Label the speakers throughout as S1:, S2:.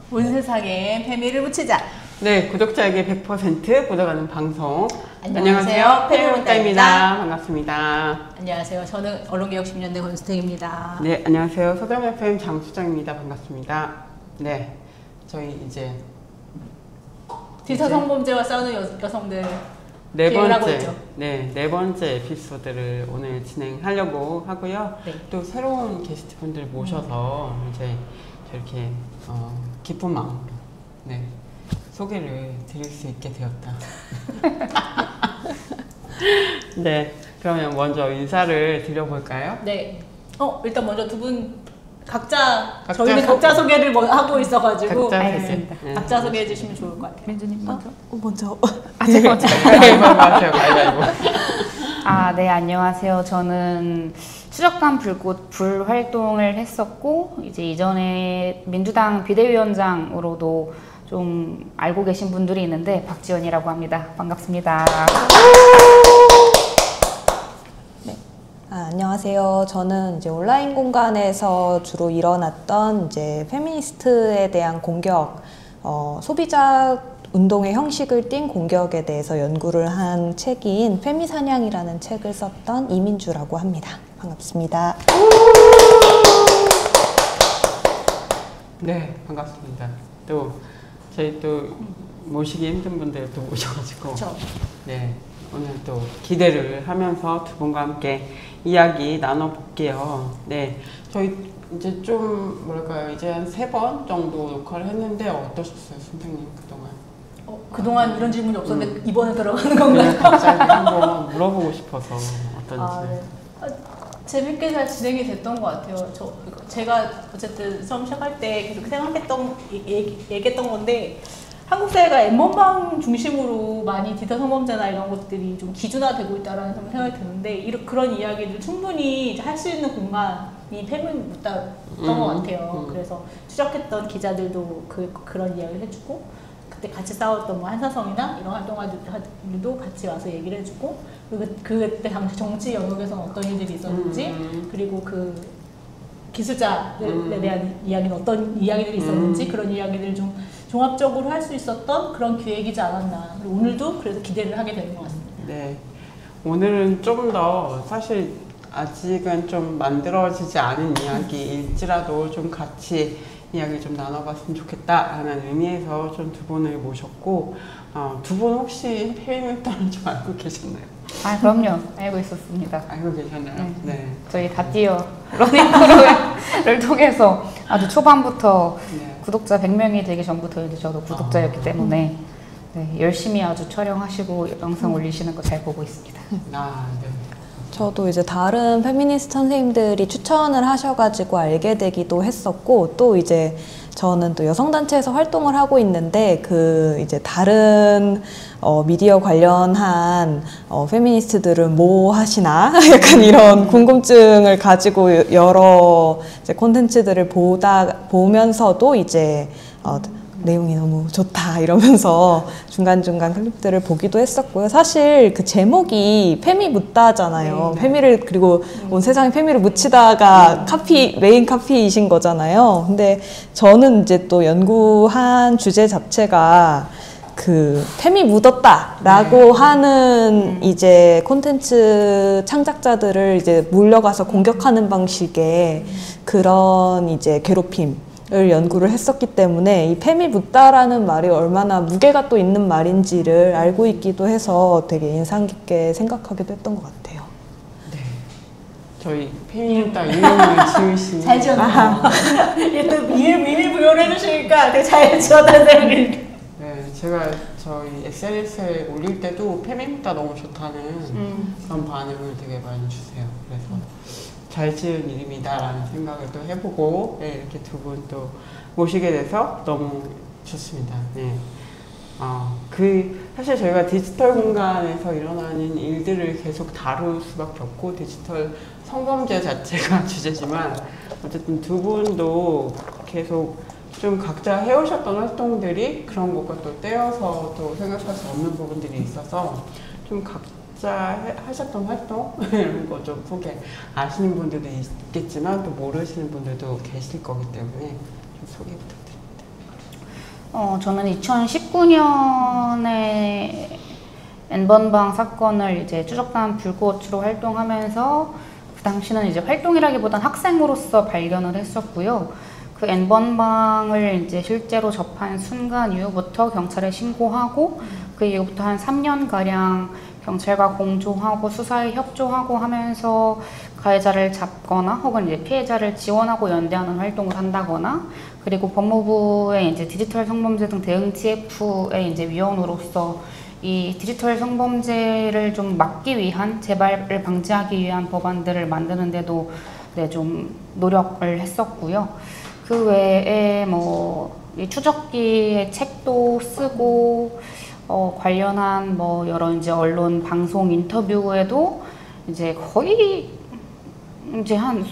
S1: 온 세상에 페미를 묻히자.
S2: 네, 구독자에게 100% 묻어가는 방송.
S1: 안녕하세요.
S2: 페미문다입니다. 반갑습니다.
S1: 안녕하세요. 저는 언론개혁 10년대 권수택입니다.
S2: 네, 안녕하세요. 서점 FM 장수장입니다. 반갑습니다. 네, 저희 이제
S1: 디지털 성범죄와 싸우는 여성들
S2: 네
S1: 하고 있죠.
S2: 네 번째 에피소드를 오늘 진행하려고 하고요.
S1: 네.
S2: 또 새로운 게스트분들 모셔서 이제 저렇게 기쁜 마음으로 소개를 드릴 수 있게 되었다. 네, 그러면 먼저 인사를 드려볼까요?
S1: 네. 일단 먼저 두 분 저희는 각자 소개를 하고 있어가지고
S2: 알겠습니다.
S1: 네. 각자 소개해 주시면 좋을 것 같아요.
S3: 민주님 먼저.
S1: 먼저.
S3: 제가 먼저.
S2: 가위바위보.
S3: 네, 안녕하세요. 저는 추적단 불꽃 불 활동을 했었고, 이제 이전에 민주당 비대위원장으로도 좀 알고 계신 분들이 있는데, 박지연이라고 합니다. 반갑습니다.
S4: 안녕하세요. 저는 이제 온라인 공간에서 주로 일어났던 이제 페미니스트에 대한 공격, 소비자 운동의 형식을 띈 공격에 대해서 연구를 한 책인 페미사냥이라는 책을 썼던 이민주라고 합니다. 반갑습니다.
S2: 네, 반갑습니다. 또 저희 또 모시기 힘든 분들 또 모셔가지고
S1: 그렇죠.
S2: 네, 오늘 또 기대를 하면서 두 분과 함께 이야기 나눠볼게요. 네, 저희 이제 좀 뭐랄까요, 이제 한 3번 정도 녹화를 했는데 어떠셨어요, 선생님 그동안?
S1: 그동안 이런 질문이 없었는데 이번에 들어가는 건가요?
S2: 갑자기 한번 물어보고 싶어서 어떤지.
S1: 네. 재밌게 잘 진행이 됐던 것 같아요. 제가 어쨌든 처음 시작할 때 계속 생각했던, 얘기했던 건데, 한국 사회가 N번방 중심으로 많이 디지털 성범죄나 이런 것들이 좀 기준화되고 있다는 생각이 드는데, 그런 이야기를 충분히 할 수 있는 공간이 페미묻다였던 것 같아요. 그래서 추적했던 기자들도 그런 이야기를 해주고, 그때 같이 싸웠던 뭐 한사성이나 이런 활동가들도 같이 와서 얘기를 해주고, 그리고 그때 당시 정치 영역에서는 어떤 일들이 있었는지, 그리고 그 기술자들에 대한 이야기는 어떤 이야기들이 있었는지, 그런 이야기들을 좀 종합적으로 할 수 있었던 그런 기획이지 않았나. 그리고 오늘도 그래서 기대를 하게 되는 것 같습니다.
S2: 네, 오늘은 좀 더 사실 아직은 좀 만들어지지 않은 이야기일지라도 좀 같이 이야기 좀 나눠봤으면 좋겠다라는 의미에서 좀 두 분을 모셨고, 두 분 혹시 페미문다는 좀 알고 계셨나요?
S3: 그럼요. 알고 있었습니다.
S2: 알고 계셨나요? 네.
S3: 저희 다띠어 러닝 프로를 통해서 아주 초반부터 구독자 100명이 되기 전부터 이제 저도 구독자였기 때문에 열심히 아주 촬영하시고 영상 올리시는 거 잘 보고 있습니다.
S2: 네.
S4: 저도 이제 다른 페미니스트 선생님들이 추천을 하셔가지고 알게 되기도 했었고, 또 이제 저는 또 여성단체에서 활동을 하고 있는데, 이제 다른 미디어 관련한 페미니스트들은 뭐 하시나? 약간 이런 궁금증을 가지고 여러 이제 콘텐츠들을 보면서도 이제 내용이 너무 좋다 이러면서 중간중간 클립들을 보기도 했었고요. 사실 그 제목이 페미 묻다잖아요. 페미를, 그리고 온 세상에 페미를 묻히다가 메인 카피이신 거잖아요. 근데 저는 이제 또 연구한 주제 자체가 그 페미 묻었다라고 하는 이제 콘텐츠 창작자들을 이제 몰려가서 공격하는 방식의 그런 이제 괴롭힘 을 연구를 했었기 때문에 이 페미 묻다라는 말이 얼마나 무게가 또 있는 말인지를 알고 있기도 해서 되게 인상 깊게 생각하기도 했던 것 같아요.
S2: 네, 저희 페미문다 이름을 지으신
S1: 잘 지었네요. 또 비밀부여를 해주시니까 되게 잘 지었다는 생각이.
S2: 네, 제가 저희 SNS에 올릴 때도 페미문다 너무 좋다는 그런 반응을 되게 많이 주세요. 그래서 잘 지은 이름이다라는 생각을 또 해보고, 이렇게 두 분 또 모시게 돼서 너무 좋습니다. 네. 사실 저희가 디지털 공간에서 일어나는 일들을 계속 다룰 수밖에 없고, 디지털 성범죄 자체가 주제지만, 어쨌든 두 분도 계속 좀 각자 해오셨던 활동들이 그런 것과 또 떼어서 또 생각할 수 없는 부분들이 있어서 좀 각자 하셨던 활동 이런 거 좀 소개 아시는 분들도 있겠지만 또 모르시는 분들도 계실 거기 때문에 좀 소개 부탁드립니다.
S3: 저는 2019년에 N번방 사건을 이제 추적단 불꽃으로 활동하면서 그 당시는 이제 활동이라기보단 학생으로서 발견을 했었고요. 그 N번방을 이제 실제로 접한 순간 이후부터 경찰에 신고하고 그 이후부터 한 3년가량 경찰과 공조하고 수사에 협조하고 하면서 가해자를 잡거나 혹은 이제 피해자를 지원하고 연대하는 활동을 한다거나 그리고 법무부의 이제 디지털 성범죄 등 대응 TF의 이제 위원으로서 이 디지털 성범죄를 좀 막기 위한 재발을 방지하기 위한 법안들을 만드는데도 네, 좀 노력을 했었고요. 그 외에 이 추적기의 책도 쓰고 관련한 여러 이제 언론 방송 인터뷰에도 이제 거의 이제 한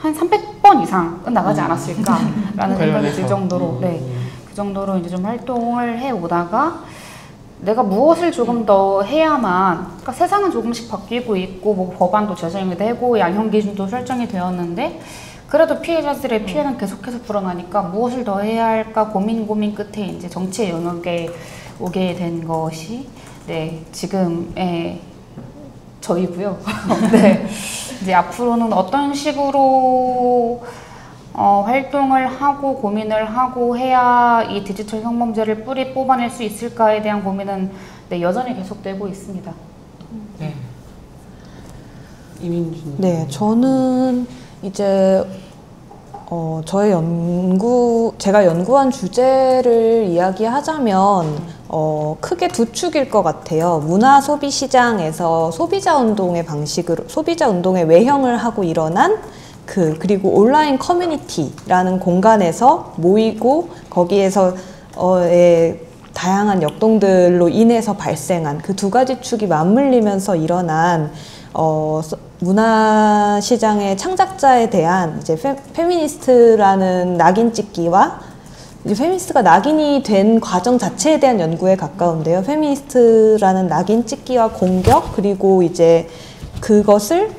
S3: 300번 이상은 나가지 않았을까라는 생각이 들 정도로 그 정도로 이제 좀 활동을 해 오다가 내가 무엇을 조금 더 해야만, 그러니까 세상은 조금씩 바뀌고 있고 법안도 제정이 되고 양형 기준도 설정이 되었는데 그래도 피해자들의 피해는 계속해서 불어나니까 무엇을 더 해야 할까 고민 끝에 이제 정치의 영역에 오게 된 것이 지금의 저희고요. 네. 이제 앞으로는 어떤 식으로 활동을 하고 고민을 하고 해야 이 디지털 성범죄를 뿌리 뽑아낼 수 있을까에 대한 고민은 여전히 계속되고 있습니다.
S2: 네. 이민준.
S4: 네, 저는 이제 제가 연구한 주제를 이야기하자면 크게 두 축일 것 같아요. 문화 소비 시장에서 소비자 운동의 방식으로 소비자 운동의 외형을 하고 일어난 그리고 온라인 커뮤니티라는 공간에서 모이고 거기에서 다양한 역동들로 인해서 발생한 그 두 가지 축이 맞물리면서 일어난 문화 시장의 창작자에 대한 이제 페미니스트라는 낙인 찍기와 이제 페미니스트가 낙인이 된 과정 자체에 대한 연구에 가까운데요. 페미니스트라는 낙인 찍기와 공격 그리고 이제 그것을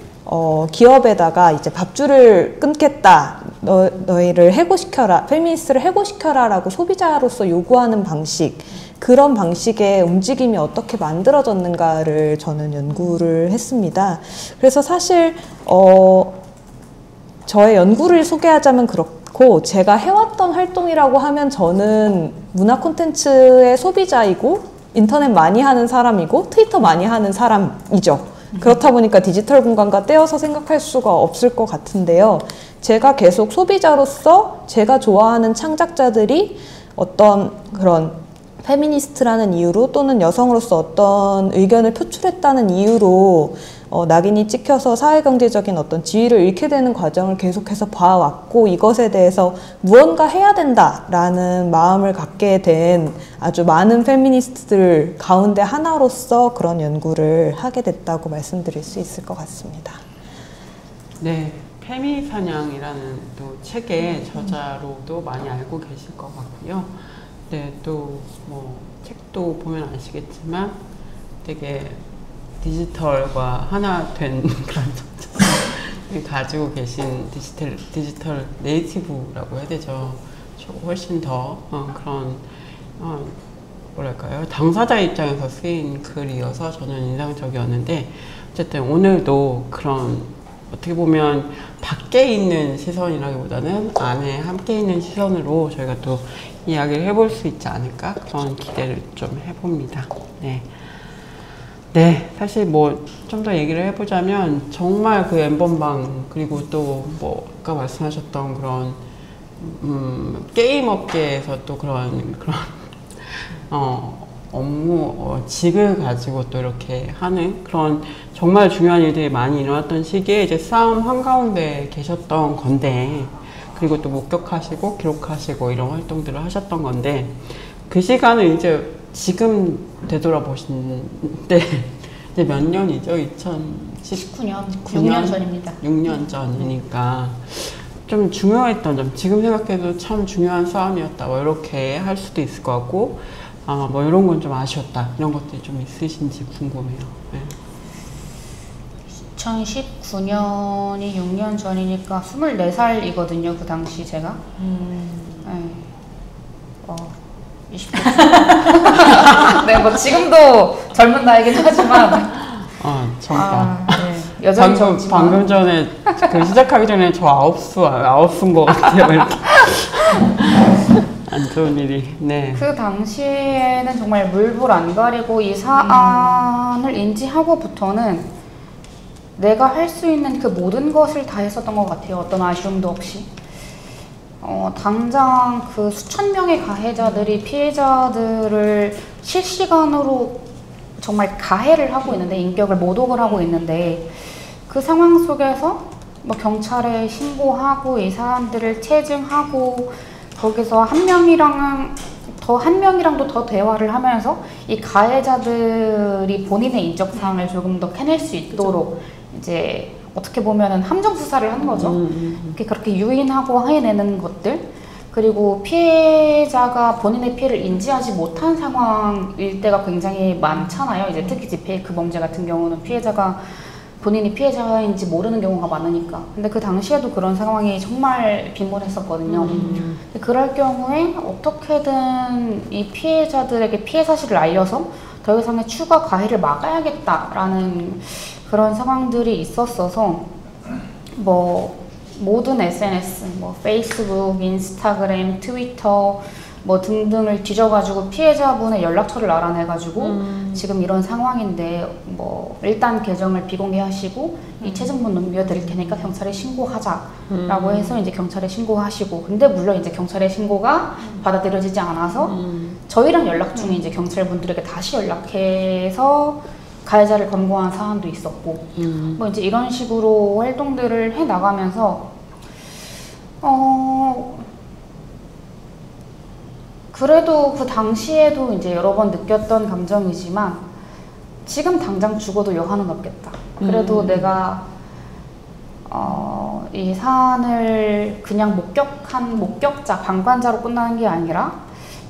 S4: 기업에다가 이제 밥줄을 끊겠다. 너희를 해고시켜라. 페미니스트를 해고시켜라라고 소비자로서 요구하는 방식. 그런 방식의 움직임이 어떻게 만들어졌는가를 저는 연구를 했습니다. 그래서 사실 저의 연구를 소개하자면 그렇고 제가 해왔던 활동이라고 하면 저는 문화 콘텐츠의 소비자이고 인터넷 많이 하는 사람이고 트위터 많이 하는 사람이죠. 그렇다 보니까 디지털 공간과 떼어서 생각할 수가 없을 것 같은데요. 제가 계속 소비자로서 제가 좋아하는 창작자들이 어떤 그런 페미니스트라는 이유로 또는 여성으로서 어떤 의견을 표출했다는 이유로 낙인이 찍혀서 사회경제적인 어떤 지위를 잃게 되는 과정을 계속해서 봐왔고 이것에 대해서 무언가 해야 된다라는 마음을 갖게 된 아주 많은 페미니스트들 가운데 하나로서 그런 연구를 하게 됐다고 말씀드릴 수 있을 것 같습니다.
S2: 네, 페미사냥이라는 또 책의 저자로도 많이 알고 계실 것 같고요. 네, 또 책도 보면 아시겠지만 되게 디지털과 하나 된 그런 정체성을 가지고 계신 디지털 네이티브라고 해야 되죠. 훨씬 더 그런 뭐랄까요, 당사자 입장에서 쓰인 글이어서 저는 인상적이었는데 어쨌든 오늘도 그런 어떻게 보면 밖에 있는 시선이라기보다는 안에 함께 있는 시선으로 저희가 또 이야기를 해볼 수 있지 않을까 그런 기대를 좀 해봅니다. 네. 네, 사실 좀 더 얘기를 해보자면 정말 그 N번방 그리고 또 아까 말씀하셨던 그런 게임 업계에서 또 그런 업무 직을 가지고 또 이렇게 하는 그런 정말 중요한 일들이 많이 일어났던 시기에 이제 싸움 한가운데 계셨던 건데 그리고 또 목격하시고 기록하시고 이런 활동들을 하셨던 건데 그 시간을 이제 지금 되돌아보신 때 이제 몇 년이죠?
S3: 2019년 6년 전입니다.
S2: 6년 전이니까 좀 중요했던 점, 지금 생각해도 참 중요한 싸움이었다 이렇게 할 수도 있을 것 같고 이런 건 좀 아쉬웠다 이런 것들이 좀 있으신지 궁금해요. 네.
S3: 2019년이 6년 전이니까 24살이거든요. 그 당시 제가. 네. 네, 뭐 지금도 젊은 나이긴 하지만
S2: 정말.
S3: 네, 여전히 젊지만
S2: 방금 전에 그 시작하기 전에 저 아홉수인 것 같아요. 이렇게. 안 좋은 일이. 네.
S3: 그 당시에는 정말 물불 안 가리고 이 사안을 인지하고부터는 내가 할 수 있는 그 모든 것을 다 했었던 것 같아요. 어떤 아쉬움도 없이. 당장 그 수천 명의 가해자들이 피해자들을 실시간으로 정말 가해를 하고 있는데, 인격을 모독을 하고 있는데, 그 상황 속에서 뭐 경찰에 신고하고 이 사람들을 체증하고 거기서 한 명이랑도 더 대화를 하면서 이 가해자들이 본인의 인적사항을 조금 더 캐낼 수 있도록 이제 어떻게 보면은 함정 수사를 하는 거죠. 그렇게 유인하고 해내는 것들, 그리고 피해자가 본인의 피해를 인지하지 못한 상황일 때가 굉장히 많잖아요. 이제 특히 집회이크 범죄 같은 경우는 피해자가 본인이 피해자인지 모르는 경우가 많으니까. 근데 그 당시에도 그런 상황이 정말 빈번했었거든요. 그럴 경우에 어떻게든 이 피해자들에게 피해 사실을 알려서 더 이상의 추가 가해를 막아야겠다라는 그런 상황들이 있었어서, 뭐 모든 SNS, 뭐 페이스북, 인스타그램, 트위터 뭐 등등을 뒤져가지고 피해자분의 연락처를 알아내가지고 지금 이런 상황인데 뭐 일단 계정을 비공개하시고 이 체증문 넘겨드릴 테니까 경찰에 신고하자라고 해서 이제 경찰에 신고하시고, 근데 물론 이제 경찰의 신고가 받아들여지지 않아서 저희랑 연락 중에 이제 경찰분들에게 다시 연락해서 가해자를 검거한 사안도 있었고, 뭐 이제 이런 식으로 활동들을 해 나가면서 그래도 그 당시에도 이제 여러 번 느꼈던 감정이지만 지금 당장 죽어도 여한은 없겠다. 그래도 내가 이 사안을 그냥 목격자, 방관자로 끝나는 게 아니라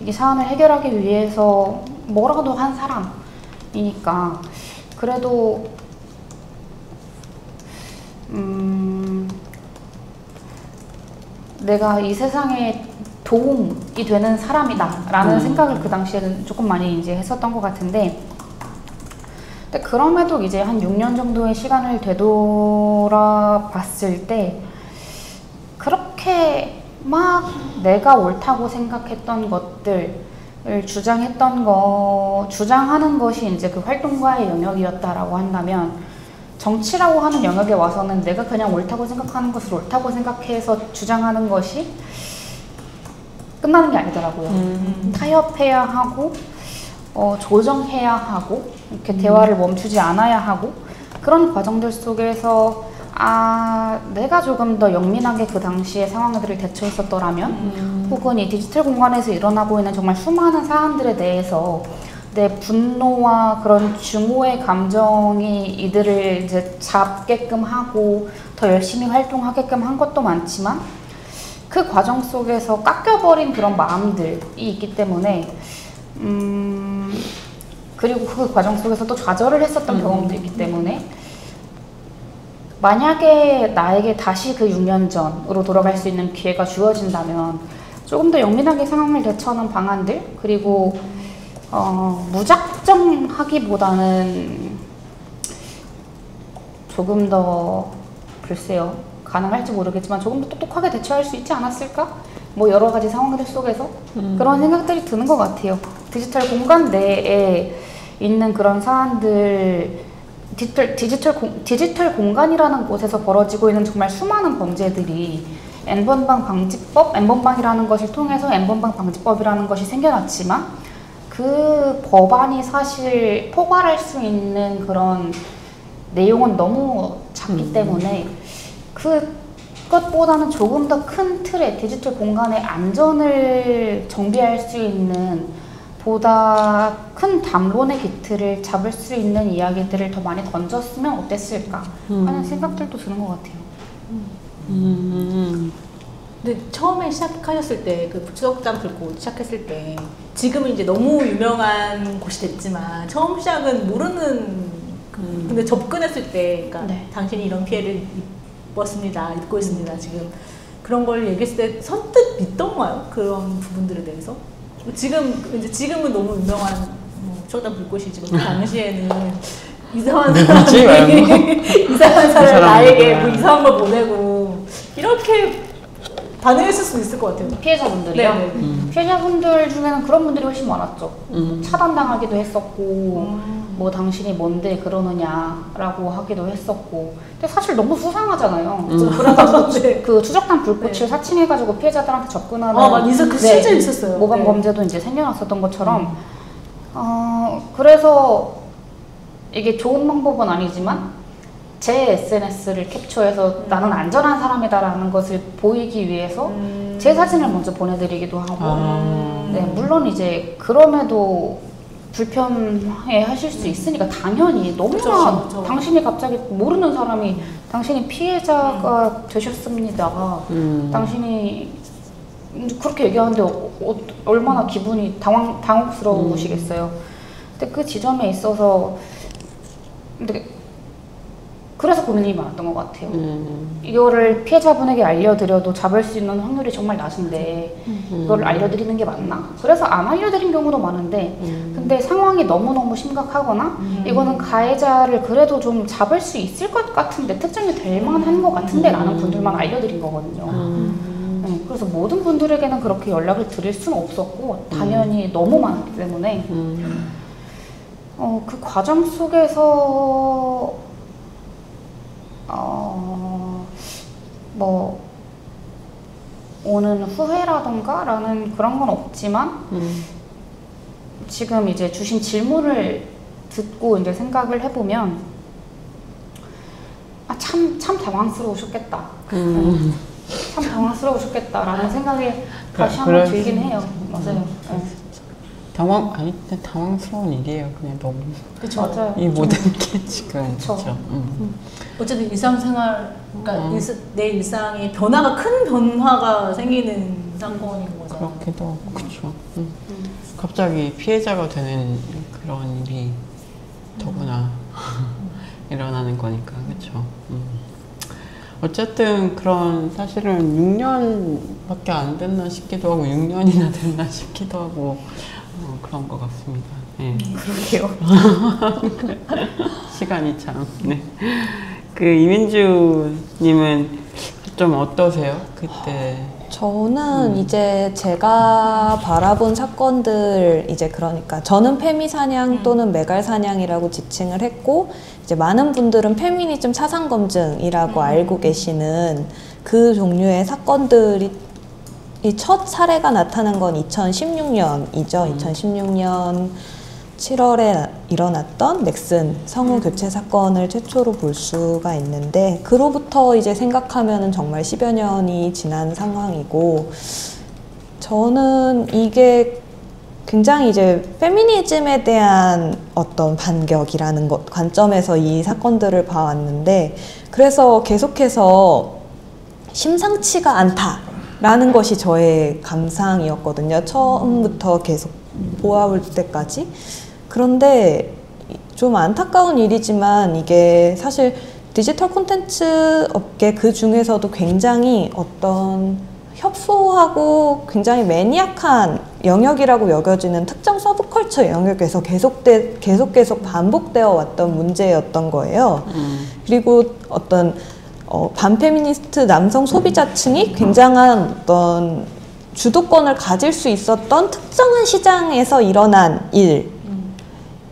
S3: 이 사안을 해결하기 위해서 뭐라도 한 사람이니까 그래도 내가 이 세상에 도움이 되는 사람이다 라는 생각을 그 당시에는 조금 많이 이제 했었던 것 같은데, 근데 그럼에도 이제 한 6년 정도의 시간을 되돌아봤을 때 그렇게 막 내가 옳다고 생각했던 것들을 주장하는 것이 이제 그 활동가의 영역이었다라고 한다면, 정치라고 하는 영역에 와서는 내가 그냥 옳다고 생각하는 것을 옳다고 생각해서 주장하는 것이 끝나는 게 아니더라고요. 타협해야 하고 조정해야 하고 이렇게 대화를 멈추지 않아야 하고, 그런 과정들 속에서 내가 조금 더 영민하게 그 당시의 상황들을 대처했었더라면, 혹은 이 디지털 공간에서 일어나고 있는 정말 수많은 사안들에 대해서 내 분노와 그런 증오의 감정이 이들을 이제 잡게끔 하고 더 열심히 활동하게끔 한 것도 많지만, 그 과정 속에서 깎여버린 그런 마음들이 있기 때문에 그리고 그 과정 속에서 또 좌절을 했었던 경험도 있기 때문에, 만약에 나에게 다시 그 6년 전으로 돌아갈 수 있는 기회가 주어진다면 조금 더 영민하게 상황을 대처하는 방안들, 그리고 무작정하기보다는 조금 더, 글쎄요, 가능할지 모르겠지만 조금 더 똑똑하게 대처할 수 있지 않았을까? 뭐 여러 가지 상황들 속에서 그런 생각들이 드는 것 같아요. 디지털 공간 내에 있는 그런 사안들, 디지털 공간이라는 곳에서 벌어지고 있는 정말 수많은 범죄들이 N번방 방지법, N번방이라는 것을 통해서 N번방 방지법이라는 것이 생겨났지만, 그 법안이 사실 포괄할 수 있는 그런 내용은 너무 작기 때문에 그것보다는 조금 더 큰 틀의 디지털 공간의 안전을 정비할 수 있는 보다 큰 담론의 기틀을 잡을 수 있는 이야기들을 더 많이 던졌으면 어땠을까 하는 생각들도 드는 것 같아요.
S1: 근데 처음에 시작하셨을 때, 그 추석장 들고 시작했을 때, 지금은 이제 너무 유명한 곳이 됐지만 처음 시작은 모르는 근데 접근했을 때, 그러니까
S3: 네.
S1: 당신이 이런 피해를 입고 있습니다 지금, 그런 걸 얘기했을 때 선뜻 믿던가요? 그런 부분들에 대해서? 지금은 너무 유명한 추억단 불꽃이지만 그 당시에는 이상한
S2: 누구지?
S1: 사람이 이상한 사람이
S2: 사람
S1: 나에게
S2: 누구야?
S1: 뭐 이상한 걸 보내고 이렇게 반응했을 수도 있을 것 같아요.
S3: 피해자분들이요?
S1: 네.
S3: 피해자분들 중에는 그런 분들이 훨씬 많았죠. 차단당하기도 했었고 뭐 당신이 뭔데 그러느냐라고 하기도 했었고 근데 사실 너무 수상하잖아요. 그래서
S1: 네.
S3: 그 추적단 불꽃을
S1: 네.
S3: 사칭해가지고 피해자들한테 접근하는
S1: 맞 그 실제 있었어요.
S3: 모방 범죄도 이제 생겨났었던 것처럼 그래서 이게 좋은 방법은 아니지만 제 SNS를 캡처해서 나는 안전한 사람이다라는 것을 보이기 위해서 제 사진을 먼저 보내드리기도 하고 네, 물론 이제 그럼에도 불편해 하실 수 있으니까 당연히 너무나
S1: 그쵸.
S3: 당신이 갑자기 모르는 사람이 당신이 피해자가 되셨습니다. 당신이 그렇게 얘기하는데 얼마나 기분이 당혹스러우시겠어요. 근데 그 지점에 있어서 근데 그래서 고민이 많았던 것 같아요. 이거를 피해자분에게 알려드려도 잡을 수 있는 확률이 정말 낮은데 이걸 알려드리는 게 맞나? 그래서 안 알려드린 경우도 많은데 근데 상황이 너무너무 심각하거나 이거는 가해자를 그래도 좀 잡을 수 있을 것 같은데 특정이 될 만한 것 같은데 라는 분들만 알려드린 거거든요. 네, 그래서 모든 분들에게는 그렇게 연락을 드릴 수는 없었고 당연히 너무 많았기 때문에 그 과정 속에서 뭐 오는 후회라던가 라는 그런 건 없지만 지금 이제 주신 질문을 듣고 이제 생각을 해보면 참 당황스러우셨겠다. 참 당황스러우셨겠다라는 생각이 다시 한번 들긴 해요. 맞아요. 네.
S2: 당황스러운 일이에요. 그냥 너무.
S1: 그쵸.
S3: 맞아요.
S2: 이 모든 게 지금.
S3: 그쵸.
S2: 그쵸.
S1: 어쨌든 일상생활, 그러니까 내 일상에 큰 변화가 생기는 사건인 거잖아요.
S2: 그렇기도 하고, 그쵸. 갑자기 피해자가 되는 그런 일이 더구나 일어나는 거니까, 그쵸. 어쨌든 그런 사실은 6년밖에 안 됐나 싶기도 하고 6년이나 됐나 싶기도 하고 그런 것 같습니다. 네.
S3: 그러게요.
S2: 시간이 참. 네. 그 이민주님은 좀 어떠세요? 그때.
S4: 저는 이제 제가 바라본 사건들 이제 그러니까 저는 페미 사냥 또는 메갈 사냥이라고 지칭을 했고 이제 많은 분들은 페미니즘 사상 검증이라고 알고 계시는 그 종류의 사건들이 이 첫 사례가 나타난 건 2016년이죠. 2016년 7월에 일어났던 넥슨 성우 교체 사건을 최초로 볼 수가 있는데 그로부터 이제 생각하면은 정말 10여 년이 지난 상황이고 저는 이게 굉장히 이제 페미니즘에 대한 어떤 반격이라는 관점에서 이 사건들을 봐왔는데 그래서 계속해서 심상치가 않다라는 것이 저의 감상이었거든요. 처음부터 계속 보아올 때까지. 그런데 좀 안타까운 일이지만 이게 사실 디지털 콘텐츠 업계 그 중에서도 굉장히 어떤 협소하고 굉장히 매니악한 영역이라고 여겨지는 특정 서브컬처 영역에서 계속 반복되어 왔던 문제였던 거예요. 그리고 어떤 반페미니스트 남성 소비자층이 굉장한 어떤 주도권을 가질 수 있었던 특정한 시장에서 일어난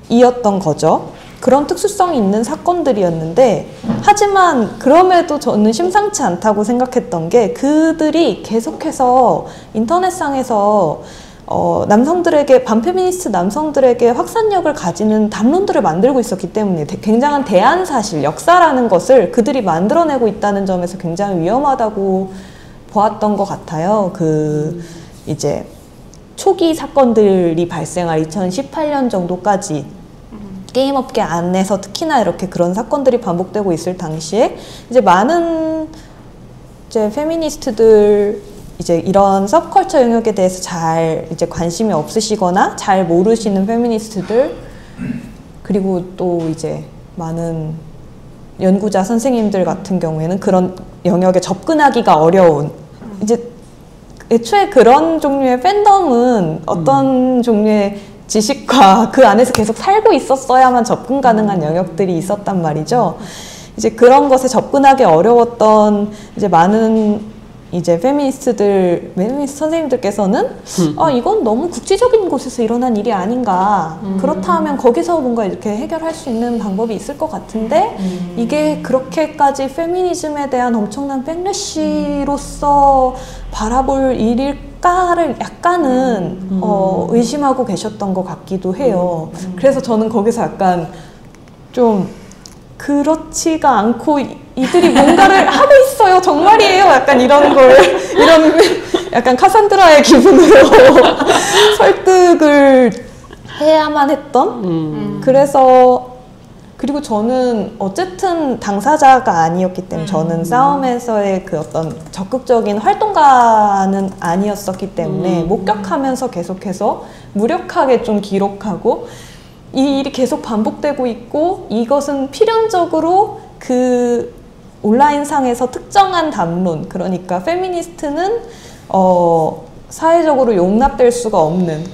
S4: 일이었던 거죠. 그런 특수성이 있는 사건들이었는데 하지만 그럼에도 저는 심상치 않다고 생각했던 게 그들이 계속해서 인터넷상에서 남성들에게 반페미니스트 남성들에게 확산력을 가지는 담론들을 만들고 있었기 때문에 굉장한 대안사실, 역사라는 것을 그들이 만들어내고 있다는 점에서 굉장히 위험하다고 보았던 것 같아요. 이제 초기 사건들이 발생할 2018년 정도까지 게임업계 안에서 특히나 이렇게 그런 사건들이 반복되고 있을 당시에 이제 많은 이제 페미니스트들 이제 이런 서브컬처 영역에 대해서 잘 이제 관심이 없으시거나 잘 모르시는 페미니스트들 그리고 또 이제 많은 연구자 선생님들 같은 경우에는 그런 영역에 접근하기가 어려운 이제 애초에 그런 종류의 팬덤은 어떤 종류의 지식과 그 안에서 계속 살고 있었어야만 접근 가능한 영역들이 있었단 말이죠. 이제 그런 것에 접근하기 어려웠던 이제 많은 이제 페미니스트 선생님들께서는 이건 너무 국지적인 곳에서 일어난 일이 아닌가. 그렇다면 거기서 뭔가 이렇게 해결할 수 있는 방법이 있을 것 같은데 이게 그렇게까지 페미니즘에 대한 엄청난 백래시로서 바라볼 일일까를 약간은 의심하고 계셨던 것 같기도 해요. 그래서 저는 거기서 약간 좀 그렇지가 않고 이들이 뭔가를 하고 있어요. 정말이에요. 약간 이런 약간 카산드라의 기분으로 설득을 해야만 했던? 그래서, 그리고 저는 어쨌든 당사자가 아니었기 때문에 저는 싸움에서의 그 어떤 적극적인 활동가는 아니었었기 때문에 목격하면서 계속해서 무력하게 좀 기록하고 이 일이 계속 반복되고 있고 이것은 필연적으로 그 온라인상에서 특정한 담론, 그러니까 페미니스트는 사회적으로 용납될 수가 없는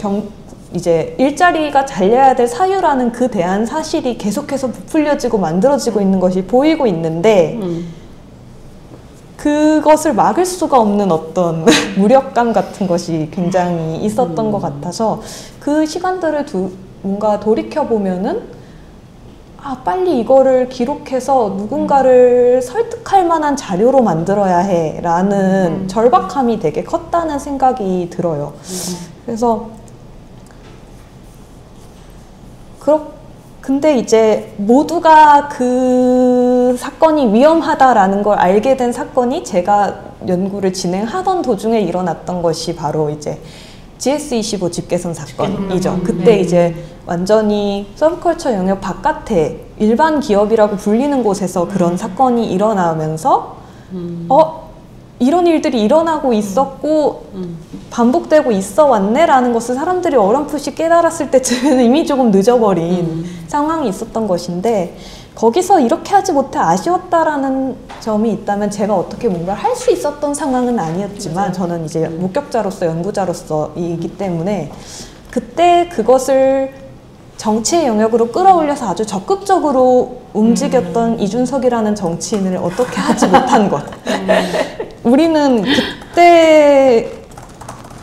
S4: 이제 일자리가 잘려야 될 사유라는 그 대한 사실이 계속해서 부풀려지고 만들어지고 있는 것이 보이고 있는데 그것을 막을 수가 없는 어떤 무력감 같은 것이 굉장히 있었던 것 같아서 그 시간들을 뭔가 돌이켜보면은 빨리 이거를 기록해서 누군가를 설득할 만한 자료로 만들어야 해 라는 절박함이 되게 컸다는 생각이 들어요. 그래서 근데 이제 모두가 그 사건이 위험하다라는 걸 알게 된 사건이 제가 연구를 진행하던 도중에 일어났던 것이 바로 이제 GS25 집계선 사건이죠. 그때 이제 완전히 서브컬처 영역 바깥에 일반 기업이라고 불리는 곳에서 그런 사건이 일어나면서 이런 일들이 일어나고 있었고 반복되고 있어 왔네라는 것을 사람들이 어렴풋이 깨달았을 때쯤에는 이미 조금 늦어버린 상황이 있었던 것인데 거기서 이렇게 하지 못해 아쉬웠다라는 점이 있다면 제가 어떻게 뭔가를 할 수 있었던 상황은 아니었지만 저는 이제 목격자로서 연구자로서이기 때문에 그때 그것을 정치의 영역으로 끌어올려서 아주 적극적으로 움직였던 이준석이라는 정치인을 어떻게 하지 못한 것. 우리는 그때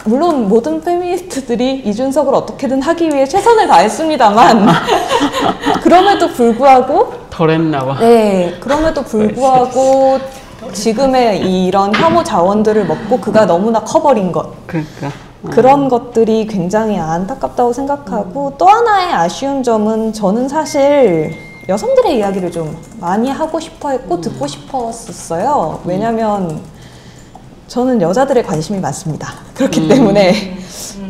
S4: 물론 모든 페미니스트들이 이준석을 어떻게든 하기 위해 최선을 다했습니다만 그럼에도 불구하고
S2: 덜 했나 봐.
S4: 네, 그럼에도 불구하고 지금의 이런 혐오 자원들을 먹고 그가 너무나 커버린 것.
S2: 그러니까.
S4: 그런 것들이 굉장히 안타깝다고 생각하고 또 하나의 아쉬운 점은 저는 사실 여성들의 이야기를 좀 많이 하고 싶어 했고 듣고 싶었어요. 왜냐면 저는 여자들의 관심이 많습니다. 그렇기 때문에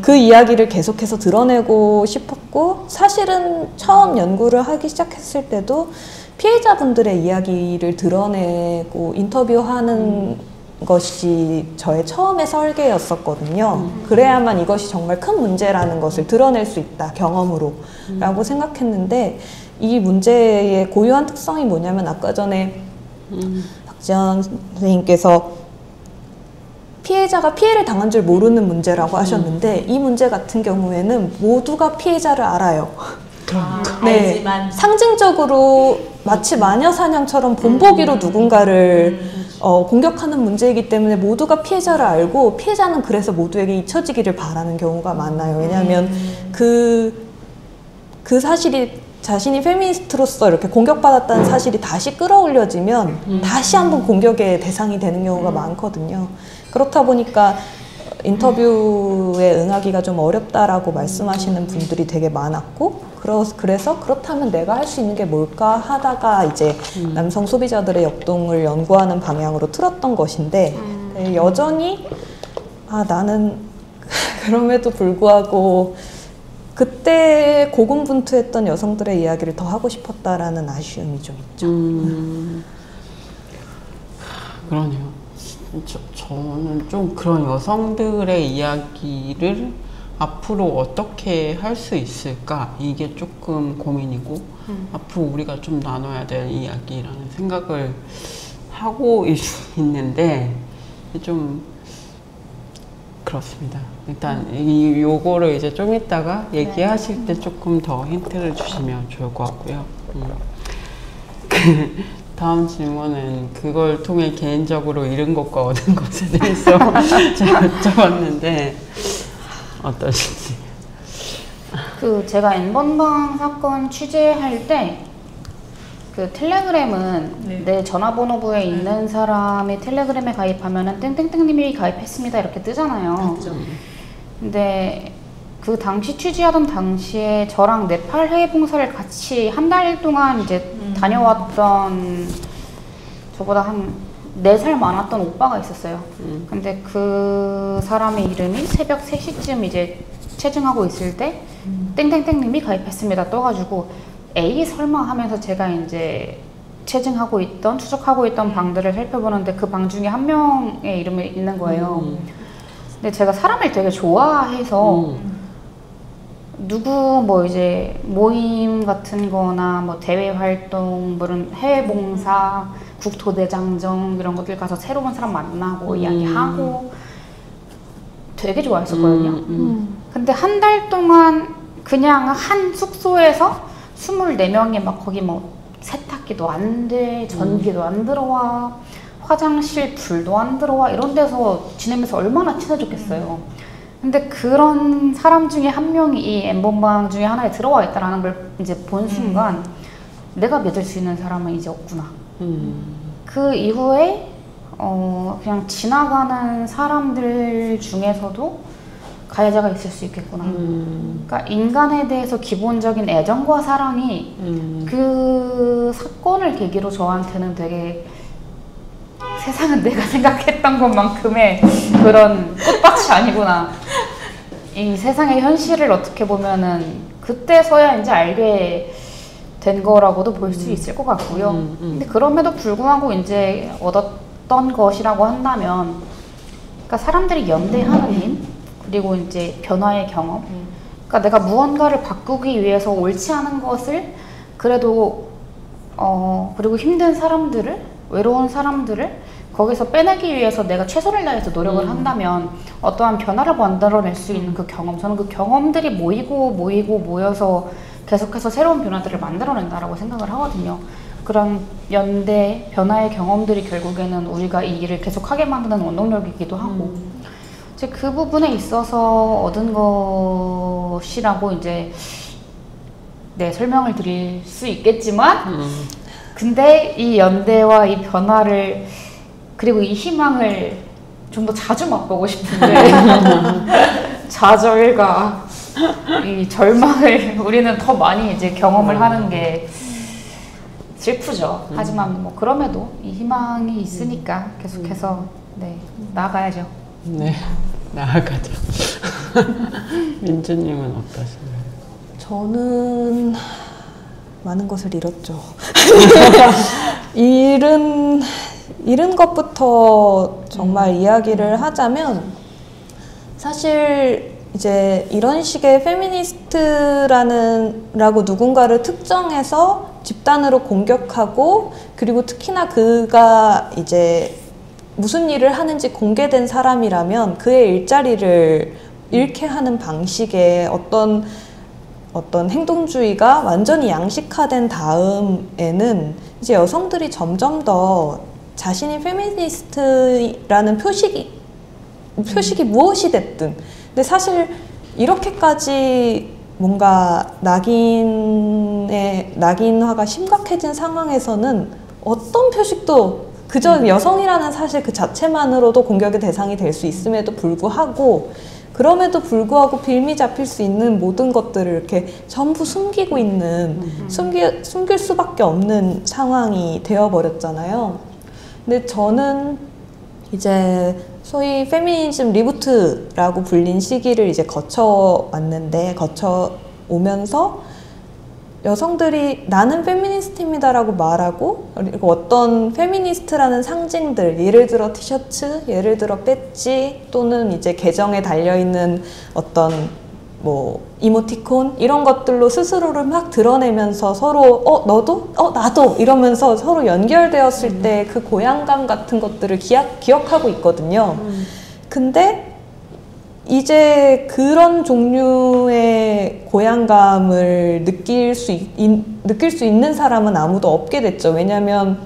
S4: 그 이야기를 계속해서 드러내고 싶었고 사실은 처음 연구를 하기 시작했을 때도 피해자분들의 이야기를 드러내고 인터뷰하는 것이 저의 처음의 설계였었거든요. 그래야만 이것이 정말 큰 문제라는 것을 드러낼 수 있다, 경험으로 라고 생각했는데 이 문제의 고유한 특성이 뭐냐면 아까 전에 박지연 선생님께서 피해자가 피해를 당한 줄 모르는 문제라고 하셨는데 이 문제 같은 경우에는 모두가 피해자를 알아요. 네,
S1: 알지만
S4: 상징적으로 마치 마녀사냥처럼 본보기로 누군가를 공격하는 문제이기 때문에 모두가 피해자를 알고 피해자는 그래서 모두에게 잊혀지기를 바라는 경우가 많아요. 왜냐하면 그 사실이 자신이 페미니스트로서 이렇게 공격받았다는 사실이 다시 끌어올려지면 다시 한번 공격의 대상이 되는 경우가 많거든요. 그렇다 보니까 인터뷰에 응하기가 좀 어렵다라고 말씀하시는 분들이 되게 많았고 그래서 그렇다면 내가 할 수 있는 게 뭘까 하다가 이제 남성 소비자들의 역동을 연구하는 방향으로 틀었던 것인데 네, 여전히 나는 그럼에도 불구하고 그때 고군분투했던 여성들의 이야기를 더 하고 싶었다라는 아쉬움이 좀 있죠.
S2: 그러네요. 저는 좀 그런 여성들의 이야기를 앞으로 어떻게 할 수 있을까 이게 조금 고민이고 앞으로 우리가 좀 나눠야 될 이야기라는 생각을 하고 있는데 좀 그렇습니다. 일단 요거를 이제 좀 이따가 얘기하실 때 조금 더 힌트를 주시면 좋을 것 같고요. 다음 질문은 그걸 통해 개인적으로 잃은 것과 얻은 것에 대해서 제가 여쭤봤는데 어떠신지.
S3: 제가 N번방 사건 취재할 때 그 텔레그램은
S1: 네.
S3: 내 전화번호부에 있는 사람이 텔레그램에 가입하면은 땡땡땡님이 가입했습니다 이렇게 뜨잖아요.
S1: 그렇죠.
S3: 근데 그 당시 취재하던 당시에 저랑 네팔 해외 봉사를 같이 한 달 동안 이제 다녀왔던 저보다 한 4살 많았던 오빠가 있었어요. 근데 그 사람의 이름이 새벽 3시쯤 이제 체증하고 있을 때 땡땡땡님이 가입했습니다 떠가지고 에이 설마 하면서 제가 이제 체증하고 있던 추적하고 있던 방들을 살펴보는데 그 방 중에 한 명의 이름이 있는 거예요. 근데 제가 사람을 되게 좋아해서 누구 뭐 이제 모임 같은 거나 뭐 대외 활동, 물론 해외 봉사, 국토대장정 이런 것들 가서 새로운 사람 만나고 이야기하고 되게 좋아했었거든요. 근데 한 달 동안 그냥 한 숙소에서 24명이 막 거기 뭐 세탁기도 안 돼, 전기도 안 들어와, 화장실 불도 안 들어와 이런 데서 지내면서 얼마나 친해졌겠어요. 근데 그런 사람 중에 한 명이 이 N번방 중에 하나에 들어와 있다라는 걸 이제 본 순간 내가 믿을 수 있는 사람은 이제 없구나. 그 이후에 그냥 지나가는 사람들 중에서도 가해자가 있을 수 있겠구나. 그러니까 인간에 대해서 기본적인 애정과 사랑이 그 사건을 계기로 저한테는 되게 세상은 내가 생각했던 것만큼의 그런 꽃밭이 아니구나. 이 세상의 현실을 어떻게 보면은 그때서야 이제 알게 된 거라고도 볼 수 있을 것 같고요. 근데 그럼에도 불구하고 이제 얻었던 것이라고 한다면, 그러니까 사람들이 연대하는 힘, 그리고 이제 변화의 경험. 그러니까 내가 무언가를 바꾸기 위해서 옳지 않은 것을 그래도 그리고 힘든 사람들을, 외로운 사람들을 거기서 빼내기 위해서 내가 최선을 다해서 노력을 한다면 어떠한 변화를 만들어낼 수 있는 그 경험, 저는 그 경험들이 모여서 계속해서 새로운 변화들을 만들어낸다라고 생각을 하거든요. 그런 연대, 변화의 경험들이 결국에는 우리가 이 일을 계속하게 만드는 원동력이기도 하고 이제 그 부분에 있어서 얻은 것이라고 이제 설명을 드릴 수 있겠지만 근데 이 연대와 이 변화를 그리고 이 희망을 좀 더 자주 맛보고 싶은데 좌절과 이 절망을 우리는 더 많이 이제 경험을 하는 게 슬프죠. 하지만 뭐 그럼에도 이 희망이 있으니까 계속해서 나아가야죠.
S2: 네, 나아가죠. 민주님은 어떠신가요?
S4: 저는 많은 것을 잃었죠. 잃은 것부터 정말 이야기를 하자면 사실 이제 이런 식의 페미니스트라고 누군가를 특정해서 집단으로 공격하고 그리고 특히나 그가 이제 무슨 일을 하는지 공개된 사람이라면 그의 일자리를 잃게 하는 방식의 어떤 행동주의가 완전히 양식화된 다음에는 이제 여성들이 점점 더 자신이 페미니스트라는 표식이 무엇이 됐든 근데 사실 이렇게까지 뭔가 낙인화가 심각해진 상황에서는 어떤 표식도 그저 여성이라는 사실 그 자체만으로도 공격의 대상이 될 수 있음에도 불구하고 그럼에도 불구하고 빌미 잡힐 수 있는 모든 것들을 이렇게 전부 숨기고 있는 숨길 수밖에 없는 상황이 되어버렸잖아요. 근데 저는 이제 소위 페미니즘 리부트라고 불린 시기를 이제 거쳐오면서 여성들이 나는 페미니스트입니다라고 말하고 그리고 어떤 페미니스트라는 상징들 예를 들어 티셔츠, 예를 들어 배지 또는 이제 계정에 달려있는 어떤 뭐 이모티콘 이런 것들로 스스로를 막 드러내면서 서로 너도? 나도? 이러면서 서로 연결되었을 때 그 고향감 같은 것들을 기억하고 있거든요. 근데 이제 그런 종류의 고향감을 느낄 수 있는 사람은 아무도 없게 됐죠. 왜냐하면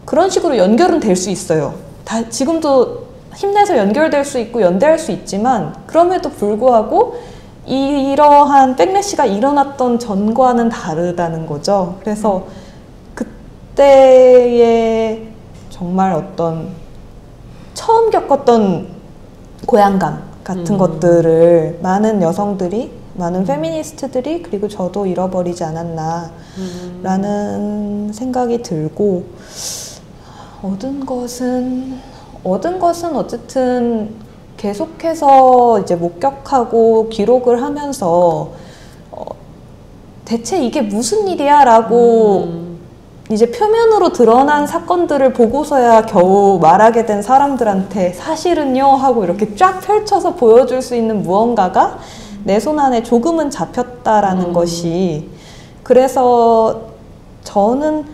S4: 그런 식으로 연결은 될 수 있어요. 지금도 힘내서 연결될 수 있고 연대할 수 있지만 그럼에도 불구하고 이러한 백래시가 일어났던 전과는 다르다는 거죠. 그래서 그때의 정말 어떤 처음 겪었던 고향감 같은 것들을 많은 여성들이, 많은 페미니스트들이, 그리고 저도 잃어버리지 않았나 라는 생각이 들고, 얻은 것은 어쨌든 계속해서 이제 목격하고 기록을 하면서 대체 이게 무슨 일이야 라고 이제 표면으로 드러난 사건들을 보고서야 겨우 말하게 된 사람들한테 사실은요 하고 이렇게 쫙 펼쳐서 보여줄 수 있는 무언가가 내 손 안에 조금은 잡혔다라는 것이, 그래서 저는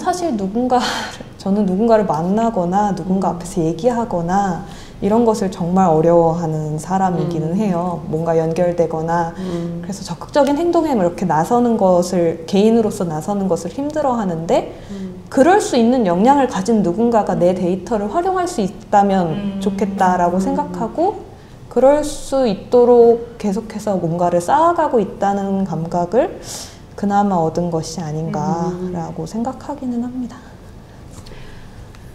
S4: 사실 누군가를 만나거나 누군가 앞에서 얘기하거나 이런 것을 정말 어려워하는 사람이기는 해요. 뭔가 연결되거나. 그래서 적극적인 행동에 이렇게 개인으로서 나서는 것을 힘들어하는데, 그럴 수 있는 역량을 가진 누군가가 내 데이터를 활용할 수 있다면 좋겠다라고 생각하고, 그럴 수 있도록 계속해서 뭔가를 쌓아가고 있다는 감각을 그나마 얻은 것이 아닌가라고 생각하기는 합니다.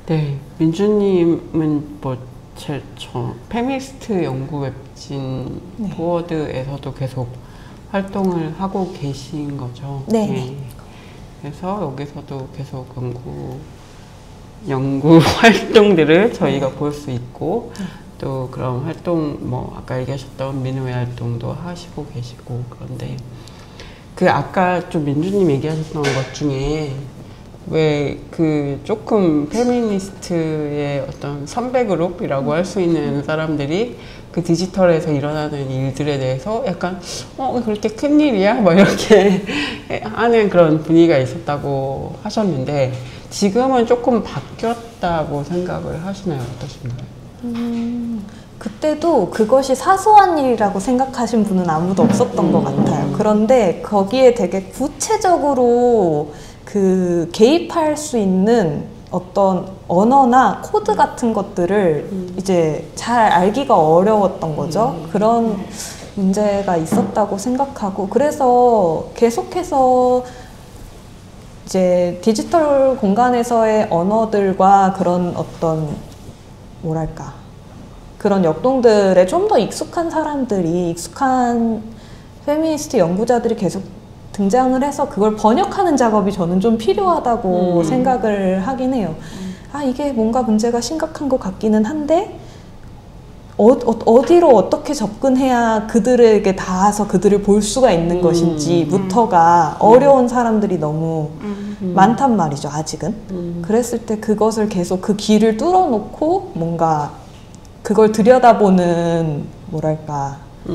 S2: 네, 민주님은 페미니스트 연구 웹진 포워드에서도 계속 활동을 하고 계신 거죠.
S4: 네.
S2: 네. 그래서 여기서도 계속 연구 활동들을 저희가 볼 수 있고, 또 그런 활동, 아까 얘기하셨던 민우회 활동도 하시고 계시고, 그런데 아까 좀 민주님 얘기하셨던 것 중에 왜 조금 페미니스트의 어떤 선배 그룹이라고 할 수 있는 사람들이 그 디지털에서 일어나는 일들에 대해서 약간 그렇게 큰일이야? 이렇게 하는 그런 분위기가 있었다고 하셨는데, 지금은 조금 바뀌었다고 생각을 하시나요? 어떠신가요?
S4: 그때도 그것이 사소한 일이라고 생각하신 분은 아무도 없었던 것 같아요. 그런데 거기에 되게 구체적으로 개입할 수 있는 어떤 언어나 코드 같은 것들을 이제 잘 알기가 어려웠던 거죠. 그런 문제가 있었다고 생각하고, 그래서 계속해서 이제 디지털 공간에서의 언어들과 그런 어떤 그런 역동들에 좀 더 익숙한 페미니스트 연구자들이 계속 등장을 해서 그걸 번역하는 작업이 저는 좀 필요하다고 생각을 하긴 해요. 이게 뭔가 문제가 심각한 것 같기는 한데, 어디로 어떻게 접근해야 그들에게 닿아서 그들을 볼 수가 있는 것인지부터가 어려운 사람들이 너무 많단 말이죠, 아직은. 그랬을 때 그것을 계속 그 길을 뚫어놓고 뭔가 그걸 들여다보는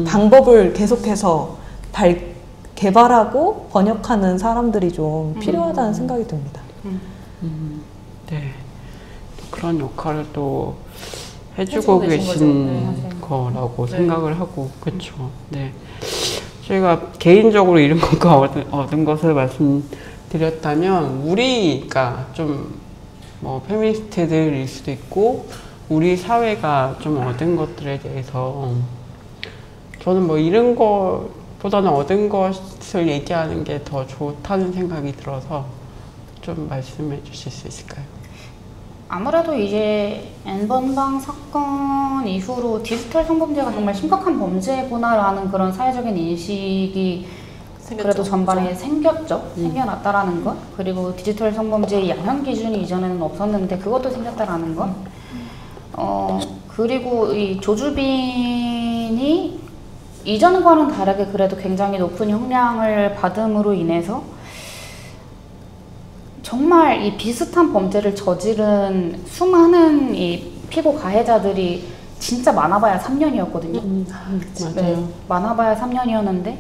S4: 방법을 계속해서 개발하고 번역하는 사람들이 좀 필요하다는 생각이 듭니다.
S2: 네, 그런 역할을 또 해주고 계신 거라고 생각을 하고, 그렇죠. 네, 저희가 개인적으로 이런 것과 얻은 것을 말씀드렸다면, 우리가 좀 페미니스트들일 수도 있고 우리 사회가 좀 얻은 것들에 대해서 저는 이런 것보다는 얻은 것을 얘기하는 게 더 좋다는 생각이 들어서 좀 말씀해 주실 수 있을까요?
S3: 아무래도 이제 N번방 사건 이후로 디지털 성범죄가 정말 심각한 범죄구나라는 그런 사회적인 인식이 그래도 전반에 생겨났다라는 것, 그리고 디지털 성범죄의 양형 기준이 이전에는 없었는데 그것도 생겼다라는 것, 그리고 이 조주빈이 이전과는 다르게 그래도 굉장히 높은 형량을 받음으로 인해서 정말 이 비슷한 범죄를 저지른 수많은 이 피고 가해자들이 진짜 많아봐야 3년이었거든요.
S2: 맞아요.
S3: 네, 많아봐야 3년이었는데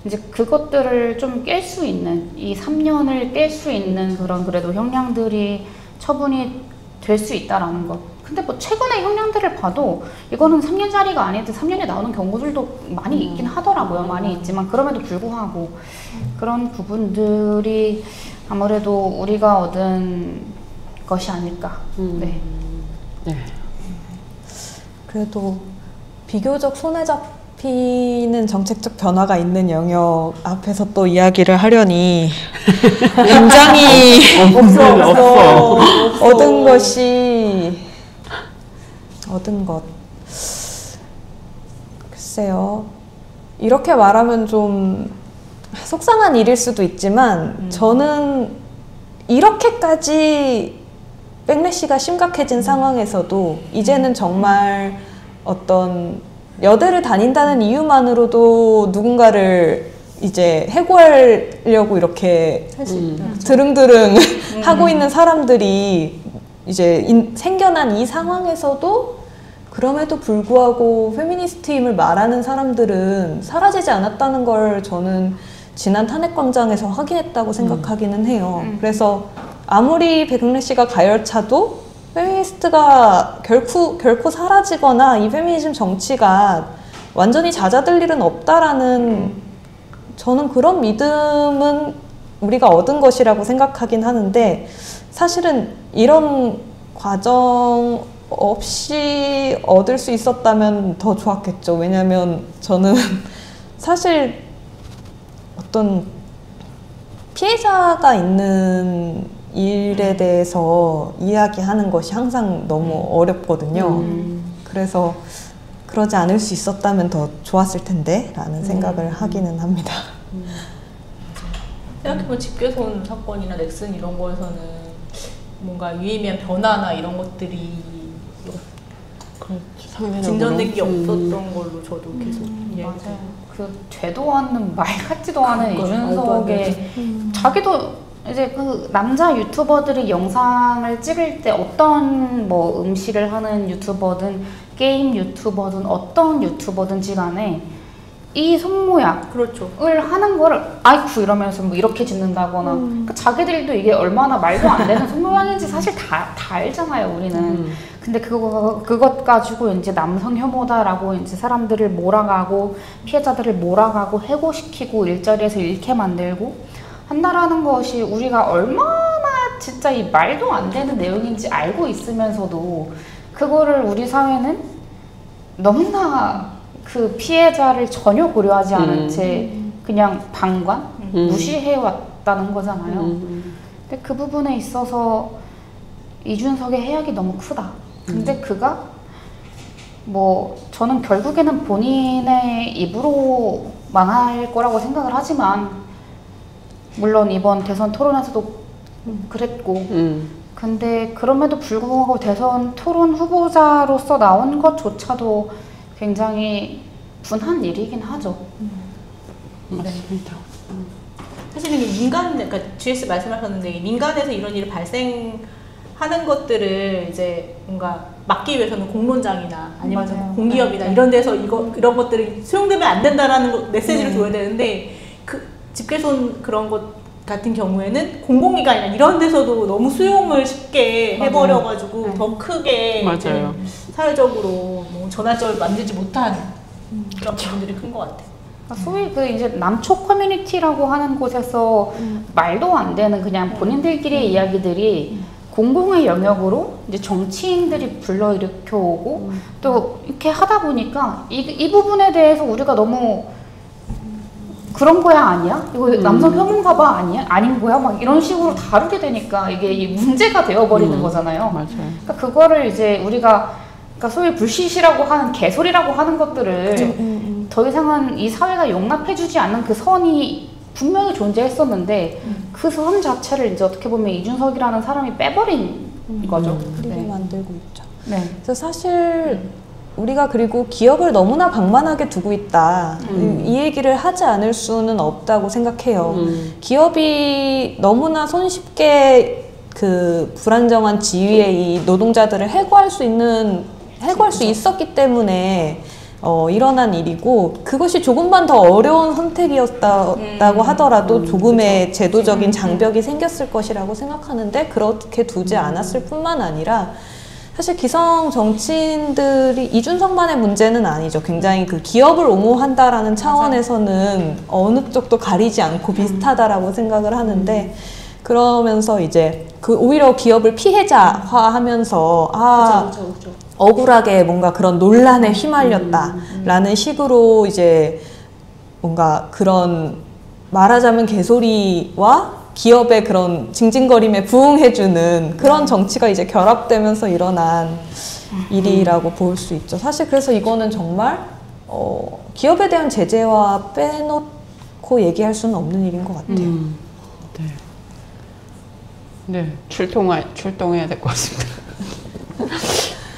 S3: 이제 그것들을 좀 깰 수 있는, 이 3년을 깰 수 있는 그런 그래도 형량들이 처분이 될 수 있다라는 것. 근데 뭐 최근의 형량들을 봐도 이거는 3년짜리가 아닌데 3년에 나오는 경우들도 많이 있긴 하더라고요. 많이 있지만 그럼에도 불구하고 그런 부분들이 아무래도 우리가 얻은 것이 아닐까. 네.
S2: 네.
S4: 그래도 비교적 손에 잡히는 정책적 변화가 있는 영역 앞에서 또 이야기를 하려니 굉장히
S2: 없어.
S4: 얻은 것 글쎄요, 이렇게 말하면 좀 속상한 일일 수도 있지만 저는 이렇게까지 백래시가 심각해진 상황에서도 이제는 정말 어떤 여대를 다닌다는 이유만으로도 누군가를 이제 해고하려고 이렇게 드릉드릉 하고 있는 사람들이 이제 생겨난 이 상황에서도 그럼에도 불구하고 페미니스트임을 말하는 사람들은 사라지지 않았다는 걸 저는 지난 탄핵광장에서 확인했다고 생각하기는 해요. 그래서 아무리 백래시가 가열차도 페미니스트가 결코 사라지거나 이 페미니즘 정치가 완전히 잦아들 일은 없다라는 저는 그런 믿음은 우리가 얻은 것이라고 생각하긴 하는데, 사실은 이런 과정 없이 얻을 수 있었다면 더 좋았겠죠. 왜냐면 저는 사실 어떤 피해자가 있는 일에 대해서 이야기하는 것이 항상 너무 어렵거든요. 그래서 그러지 않을 수 있었다면 더 좋았을 텐데 라는 생각을 하기는 합니다.
S1: 생각해보면 집계손 사건이나 넥슨 이런 거에서는 뭔가 유의미한 변화나 이런 것들이 진전된 게 없었던 걸로 저도 계속
S3: 맞아요. 그 되도 않는 말 같지도 않은 이준석의 자기도 이제 그 남자 유튜버들이 영상을 찍을 때 어떤 뭐 음식을 하는 유튜버든 게임 유튜버든 어떤 유튜버든지 간에 이 손모양을
S1: 그렇죠.
S3: 하는 거를 아이쿠 이러면서 뭐 이렇게 짓는다거나 그러니까 자기들도 이게 얼마나 말도 안 되는 손모양인지 사실 다 알잖아요, 우리는. 근데 그것 가지고 이제 남성 혐오다라고 이제 사람들을 몰아가고 피해자들을 몰아가고 해고시키고 일자리에서 잃게 만들고 한다라는 것이 우리가 얼마나 진짜 이 말도 안 되는 내용인지 알고 있으면서도 그거를 우리 사회는 너무나 그 피해자를 전혀 고려하지 않은 채 그냥 방관? 무시해왔다는 거잖아요. 근데 그 부분에 있어서 이준석의 해악이 너무 크다. 근데 그가 뭐 저는 결국에는 본인의 입으로 망할 거라고 생각을 하지만 물론 이번 대선 토론에서도 그랬고 근데 그럼에도 불구하고 대선 토론 후보자로서 나온 것조차도 굉장히 분한 일이긴 하죠.
S2: 맞습니다.
S1: 사실은 민간, 그러니까 GS 말씀하셨는데 민간에서 이런 일이 발생하는 것들을 이제 뭔가 막기 위해서는 공론장이나 아니면
S3: 맞아요.
S1: 공기업이나 이런 데서 이런 것들이 수용되면 안 된다라는 메시지를 줘야 되는데 그 집계손 그런 것 같은 경우에는 공공기관이나 이런 데서도 너무 수용을 쉽게 해버려가지고 더 크게
S2: 맞아요.
S1: 사회적으로 뭐 전환점을 만들지 못한 그런 부분들이 큰 것 같아요.
S3: 소위 그 이제 남초 커뮤니티라고 하는 곳에서 말도 안 되는 그냥 본인들끼리의 이야기들이 공공의 영역으로 이제 정치인들이 불러일으켜 오고 또 이렇게 하다 보니까 이 부분에 대해서 우리가 너무 그런 거야 아니야? 이거 남성 혐오인가 봐 아니야? 아닌 거야? 막 이런 식으로 다루게 되니까 이게 문제가 되어버리는 거잖아요.
S2: 맞아요.
S3: 그러니까 그거를 이제 우리가 그러니까 소위 불시시라고 하는 개소리라고 하는 것들을 더 이상은 이 사회가 용납해주지 않는 그 선이 분명히 존재했었는데 그 선 자체를 이제 어떻게 보면 이준석이라는 사람이 빼버린 거죠.
S4: 그리고 만들고 있죠.
S3: 네.
S4: 그래서 사실 우리가 그리고 기업을 너무나 방만하게 두고 있다. 이 얘기를 하지 않을 수는 없다고 생각해요. 기업이 너무나 손쉽게 그 불안정한 지위의 이 노동자들을 해고할 수 있었기 때문에 일어난 일이고, 그것이 조금만 더 어려운 선택이었다고 하더라도 조금의 제도적인 장벽이 생겼을 것이라고 생각하는데 그렇게 두지 않았을 뿐만 아니라 사실 기성 정치인들이 이준석만의 문제는 아니죠. 굉장히 그 기업을 옹호한다라는 차원에서는 어느 쪽도 가리지 않고 비슷하다라고 생각을 하는데 그러면서 이제 그 오히려 기업을 피해자화하면서
S1: 그쵸.
S4: 억울하게 뭔가 그런 논란에 휘말렸다라는 식으로 이제 뭔가 그런 말하자면 개소리와 기업의 그런 징징거림에 부응해주는 그런 정치가 이제 결합되면서 일어난 일이라고 볼 수 있죠. 사실 그래서 이거는 정말 기업에 대한 제재와 빼놓고 얘기할 수는 없는 일인 것 같아요.
S2: 네. 네, 출동해야 될 것 같습니다.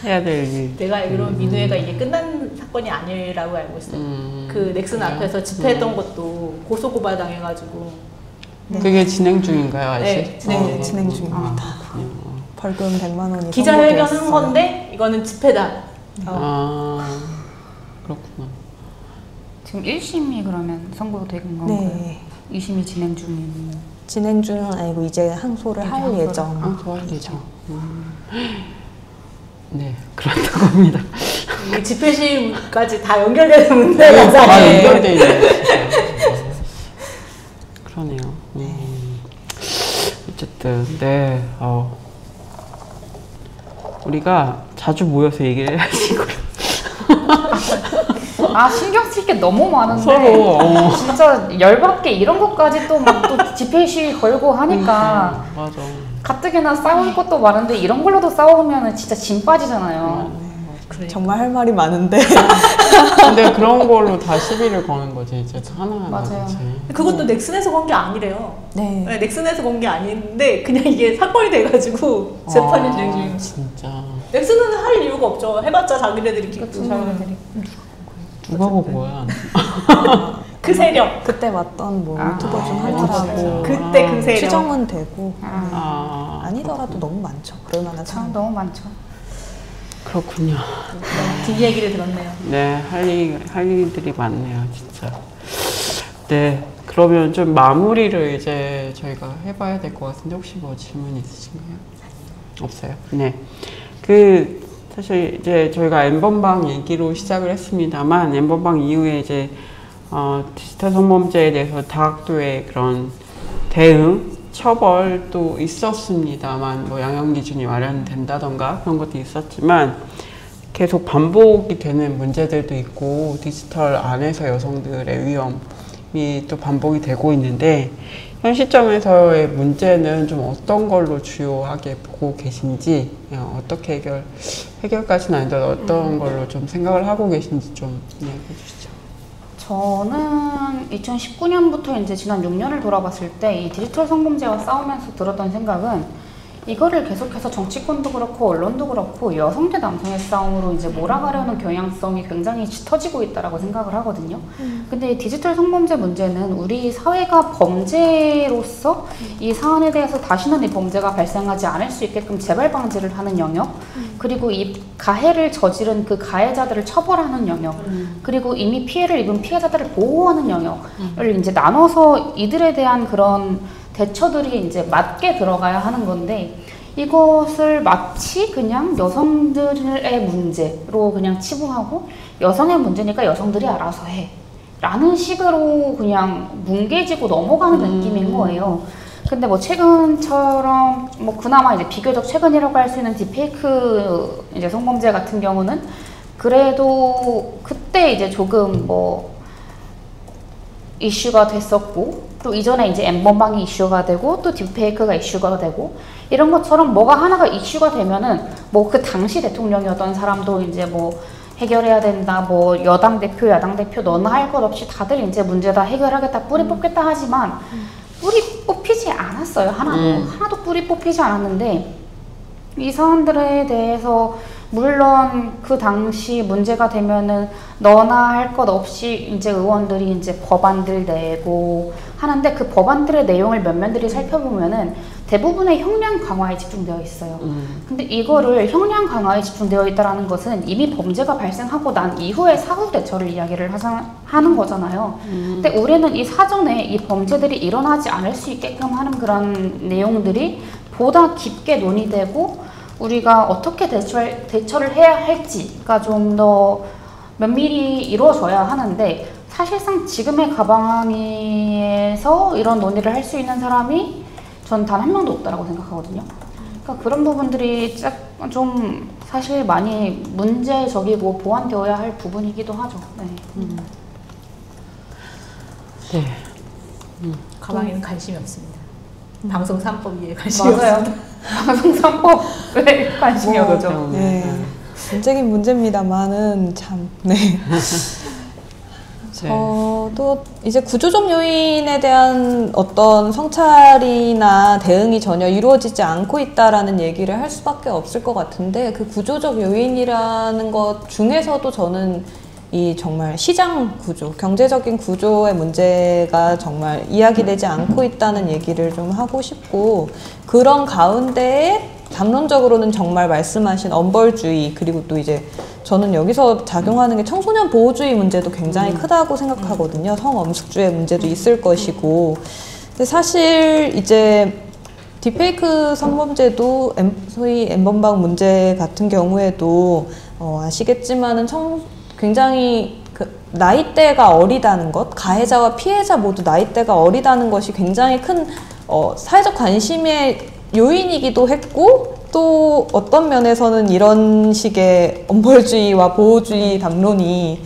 S2: 해야 될 일.
S1: 내가 알기로는 민우회가 이게 끝난 사건이 아니라고 알고 있어요. 그 넥슨 앞에서 집회했던 것도 고소고발 당해가지고.
S4: 네.
S2: 그게 진행 중인가요, 아직?
S1: 네,
S4: 진행 중입니다. 벌금 100만 원이
S1: 기자회견
S4: 선고되었어요.
S1: 한 건데 이거는 집회다.
S2: 그렇구나.
S3: 지금 1심이 그러면 선고된 건가요?
S4: 네.
S3: 2심이 진행 중인.
S4: 진행 중은 아니고 이제 항소를 할
S3: 항소를.
S4: 예정.
S2: 항소할 예정. 네, 그렇다고 합니다.
S1: 이 집회심까지 다 연결되는 문제가
S2: 다
S1: 네.
S2: 연결돼 있네. 그러네요. 어쨌든 네. 우리가 자주 모여서 얘기를 해야지 거예요.
S3: 아 신경 쓸 게 너무 많은데
S2: 서로
S3: 진짜 열받게 이런 것까지 또 막 또 집회 시위 걸고 하니까
S2: 맞아.
S3: 가뜩이나 싸울 것도 많은데 이런 걸로도 싸우면 진짜 진 빠지잖아요.
S4: 정말 할 말이 많은데
S2: 근데 그런 걸로 다 시비를 거는 거지 이제 하나하나.
S3: 맞아요.
S2: 그치?
S1: 그것도 넥슨에서 건 게 아니래요.
S4: 네.
S1: 네, 넥슨에서 건 게 아닌데 그냥 이게 사건이 돼가지고 재판이 진행 중인.
S2: 진짜.
S1: 넥슨은 할 이유가 없죠. 해봤자 자기네들이
S3: 그쵸,
S1: 기고.
S3: 자기네들이.
S2: 누가 보고야?
S1: 그 세력.
S4: 그때 왔던 뭐
S3: 아,
S4: 유튜버 중
S2: 진짜.
S4: 하나라고
S1: 그때 그 세력.
S4: 추정은 되고
S2: 그렇구나.
S4: 아니더라도 너무 많죠. 그럴 만한
S3: 참
S4: 사람.
S3: 너무 많죠.
S2: 그렇군요.
S1: 뒷 얘기를 들었네요.
S2: 네, 할 일들이 많네요, 진짜. 네, 그러면 좀 마무리를 이제 저희가 해봐야 될 것 같은데 혹시 뭐 질문 있으신가요? 없어요. 네, 사실 이제 저희가 N번방 얘기로 시작을 했습니다만 N번방 이후에 이제 디지털 성범죄에 대해서 다학도의 그런 대응, 처벌도 있었습니다만 뭐 양형 기준이 마련된다던가 그런 것도 있었지만 계속 반복이 되는 문제들도 있고 디지털 안에서 여성들의 위험이 또 반복이 되고 있는데 현 시점에서의 문제는 좀 어떤 걸로 주요하게 보고 계신지 어떻게 해결까지는 아닌데 어떤 걸로 좀 생각을 하고 계신지 좀 이야기해 주시죠.
S3: 저는 2019년부터 이제 지난 6년을 돌아봤을 때 이 디지털 성범죄와 싸우면서 들었던 생각은 이거를 계속해서 정치권도 그렇고 언론도 그렇고 여성 대 남성의 싸움으로 이제 몰아가려는 경향성이 굉장히 짙어지고 있다라고 생각을 하거든요. 근데 디지털 성범죄 문제는 우리 사회가 범죄로서 이 사안에 대해서 다시는 이 범죄가 발생하지 않을 수 있게끔 재발 방지를 하는 영역, 그리고 이 가해를 저지른 그 가해자들을 처벌하는 영역, 그리고 이미 피해를 입은 피해자들을 보호하는 영역을 이제 나눠서 이들에 대한 그런 대처들이 이제 맞게 들어가야 하는 건데 이것을 마치 그냥 여성들의 문제로 그냥 치부하고 여성의 문제니까 여성들이 알아서 해 라는 식으로 그냥 뭉개지고 넘어가는 느낌인 거예요. 근데 뭐 최근처럼 뭐 그나마 이제 비교적 최근이라고 할 수 있는 딥페이크 이제 성범죄 같은 경우는 그래도 그때 이제 조금 뭐 이슈가 됐었고 또 이전에 이제 N번방이 이슈가 되고 또 딥페이크가 이슈가 되고 이런 것처럼 뭐가 하나가 이슈가 되면은 뭐 그 당시 대통령이었던 사람도 이제 뭐 해결해야 된다 뭐 여당 대표 야당 대표 너나 할 것 없이 다들 이제 문제 다 해결하겠다 뿌리 뽑겠다 하지만 뿌리 뽑히지 않았어요. 하나도 뿌리 뽑히지 않았는데 이 사람들에 대해서 물론 그 당시 문제가 되면은 너나 할 것 없이 이제 의원들이 이제 법안들 내고 하는데 그 법안들의 내용을 면면들이 살펴보면은 대부분의 형량 강화에 집중되어 있어요. 근데 이거를 형량 강화에 집중되어 있다라는 것은 이미 범죄가 발생하고 난 이후에 사후 대처를 이야기를 하는 거잖아요. 근데 우리는 이 사전에 이 범죄들이 일어나지 않을 수 있게끔 하는 그런 내용들이 보다 깊게 논의되고 우리가 어떻게 대처를 해야 할지가 좀 더 면밀히 이루어져야 하는데 사실상 지금의 가방항의에서 이런 논의를 할 수 있는 사람이 전 단 한 명도 없다라고 생각하거든요. 그러니까 그런 부분들이 좀 사실 많이 문제적이고 보완되어야 할 부분이기도 하죠. 네.
S2: 네.
S1: 가방에는 관심이 없습니다. 방송 3법 위에 관심이
S3: 맞아요.
S1: 없습니다.
S3: 방송 3법에 관심이 없죠.
S4: 네. 문제긴 문제입니다만은 참, 네. 저도 이제 구조적 요인에 대한 어떤 성찰이나 대응이 전혀 이루어지지 않고 있다라는 얘기를 할 수밖에 없을 것 같은데 그 구조적 요인이라는 것 중에서도 저는 이 정말 시장 구조, 경제적인 구조의 문제가 정말 이야기되지 않고 있다는 얘기를 좀 하고 싶고 그런 가운데에 담론적으로는 정말 말씀하신 엄벌주의 그리고 또 이제 저는 여기서 작용하는 게 청소년 보호주의 문제도 굉장히 크다고 생각하거든요. 성엄숙주의 문제도 있을 것이고 근데 사실 이제 딥페이크 성범죄도 소위 N번방 문제 같은 경우에도 아시겠지만은 굉장히 나이대가 어리다는 것, 가해자와 피해자 모두 나이대가 어리다는 것이 굉장히 큰 사회적 관심의 요인이기도 했고 또 어떤 면에서는 이런 식의 엄벌주의와 보호주의 담론이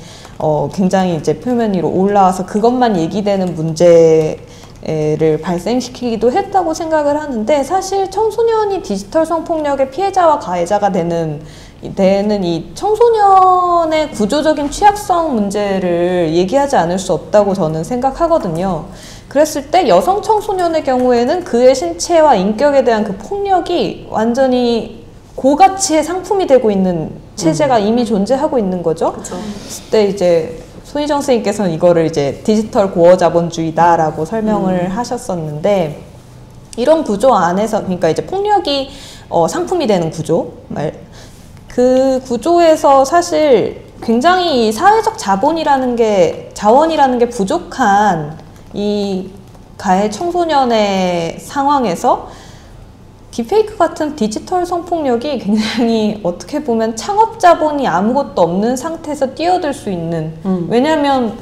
S4: 굉장히 이제 표면 위로 올라와서 그것만 얘기되는 문제를 발생시키기도 했다고 생각을 하는데 사실 청소년이 디지털 성폭력의 피해자와 가해자가 되는 이 청소년의 구조적인 취약성 문제를 얘기하지 않을 수 없다고 저는 생각하거든요. 그랬을 때 여성 청소년의 경우에는 그의 신체와 인격에 대한 그 폭력이 완전히 고가치의 상품이 되고 있는 체제가 이미 존재하고 있는 거죠. 그때 이제 손희정 선생님께서는 이거를 이제 디지털 고어 자본주의다라고 설명을 하셨었는데 이런 구조 안에서 그러니까 이제 폭력이 상품이 되는 구조 그 구조에서 사실 굉장히 사회적 자원이라는 게 부족한 이 가해 청소년의 상황에서 딥페이크 같은 디지털 성폭력이 굉장히 어떻게 보면 창업 자본이 아무것도 없는 상태에서 뛰어들 수 있는 왜냐하면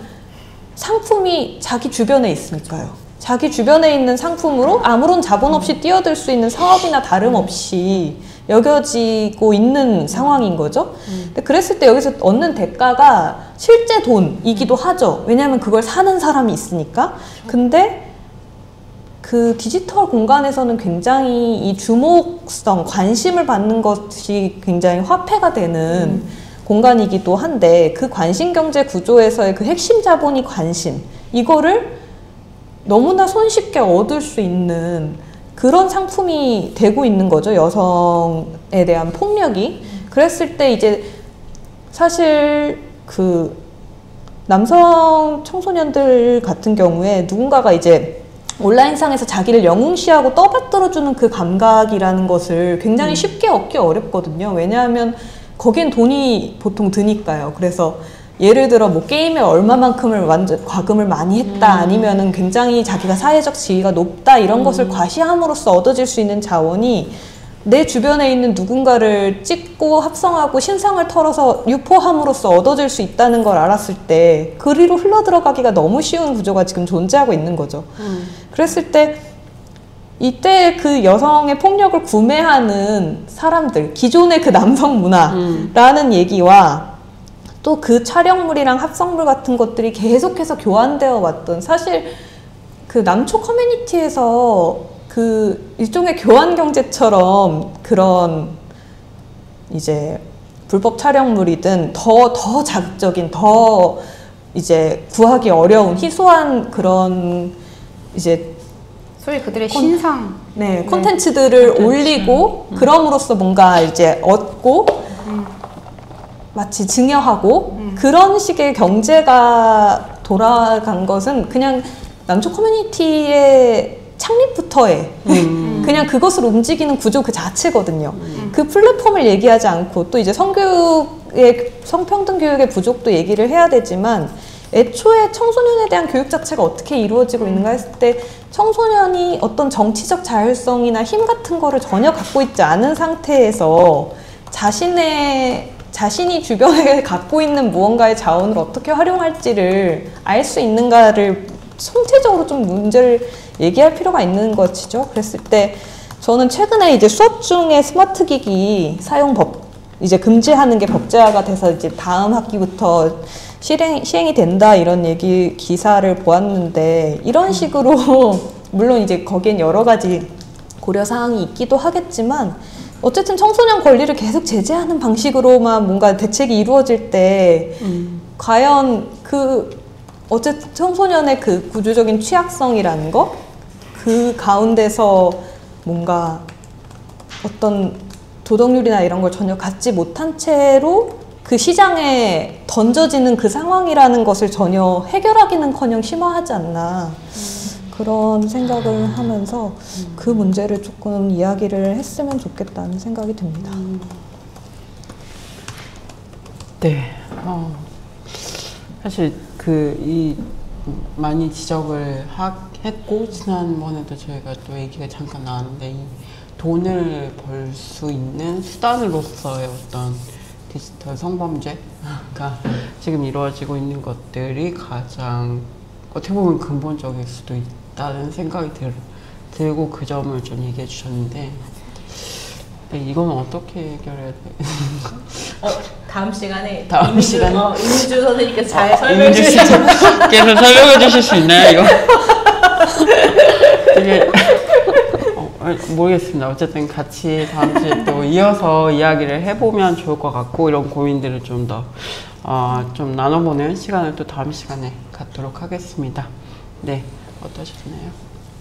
S4: 상품이 자기 주변에 있으니까요. 자기 주변에 있는 상품으로 아무런 자본 없이 뛰어들 수 있는 사업이나 다름없이 여겨지고 있는 상황인 거죠. 근데 그랬을 때 여기서 얻는 대가가 실제 돈이기도 하죠. 왜냐하면 그걸 사는 사람이 있으니까. 근데 그 디지털 공간에서는 굉장히 이 주목성, 관심을 받는 것이 굉장히 화폐가 되는 공간이기도 한데 그 관심경제 구조에서의 그 핵심 자본이 관심. 이거를 너무나 손쉽게 얻을 수 있는 그런 상품이 되고 있는 거죠. 여성에 대한 폭력이. 그랬을 때 이제 사실 그 남성 청소년들 같은 경우에 누군가가 이제 온라인상에서 자기를 영웅시하고 떠받들어주는 그 감각이라는 것을 굉장히 쉽게 얻기 어렵거든요. 왜냐하면 거긴 돈이 보통 드니까요. 그래서 예를 들어 뭐 게임에 얼마만큼을 완전 과금을 많이 했다 아니면은 굉장히 자기가 사회적 지위가 높다 이런 것을 과시함으로써 얻어질 수 있는 자원이 내 주변에 있는 누군가를 찍고 합성하고 신상을 털어서 유포함으로써 얻어질 수 있다는 걸 알았을 때 그리로 흘러들어가기가 너무 쉬운 구조가 지금 존재하고 있는 거죠. 그랬을 때 이때 그 여성의 폭력을 구매하는 사람들 기존의 그 남성 문화라는 얘기와 또 그 촬영물이랑 합성물 같은 것들이 계속해서 교환되어 왔던 사실 그 남초 커뮤니티에서 그 일종의 교환 경제처럼 그런 이제 불법 촬영물이든 더 자극적인 더 이제 구하기 어려운 희소한 그런 이제
S3: 소위 그들의 신상
S4: 콘텐츠들을 올리고 그럼으로써 뭔가 이제 얻고 마치 증여하고 그런 식의 경제가 돌아간 것은 그냥 남초 커뮤니티의 창립부터의 그냥 그것을 움직이는 구조 그 자체거든요. 그 플랫폼을 얘기하지 않고 또 이제 성평등 교육의 부족도 얘기를 해야 되지만 애초에 청소년에 대한 교육 자체가 어떻게 이루어지고 있는가 했을 때 청소년이 어떤 정치적 자율성이나 힘 같은 거를 전혀 갖고 있지 않은 상태에서 자신이 주변에 갖고 있는 무언가의 자원을 어떻게 활용할지를 알 수 있는가를 총체적으로 좀 문제를 얘기할 필요가 있는 것이죠. 그랬을 때 저는 최근에 이제 수업 중에 스마트 기기 사용 이제 금지하는 게 법제화가 돼서 이제 다음 학기부터 시행이 된다 이런 기사를 보았는데 이런 식으로 물론 이제 거기엔 여러 가지 고려 사항이 있기도 하겠지만 어쨌든 청소년 권리를 계속 제재하는 방식으로만 뭔가 대책이 이루어질 때 과연 어쨌든 청소년의 그 구조적인 취약성이라는 거 그 가운데서 뭔가 어떤 도덕률이나 이런 걸 전혀 갖지 못한 채로 그 시장에 던져지는 그 상황이라는 것을 전혀 해결하기는커녕 심화하지 않나 그런 생각을 하면서 그 문제를 조금 이야기를 했으면 좋겠다는 생각이 듭니다.
S2: 네, 사실 많이 지적을 했고 지난번에도 저희가 또 얘기가 잠깐 나왔는데 이 돈을 벌 수 있는 수단으로서의 어떤 디지털 성범죄가 지금 이루어지고 있는 것들이 가장 어떻게 보면 근본적일 수도 있다는 생각이 들고 그 점을 좀 얘기해 주셨는데 이건 어떻게 해결해야 돼?
S1: 다음 시간에
S2: 이민주
S1: 선생님께서 잘 설명해 주시죠.
S2: 계속 설명해 주실 수 있나요, 이거? 되게 모르겠습니다. 어쨌든 같이 다음 주에 또 이어서 이야기를 해보면 좋을 것 같고 이런 고민들을 좀 더 좀 나눠보는 시간을 또 다음 시간에 갖도록 하겠습니다. 네, 어떠셨나요?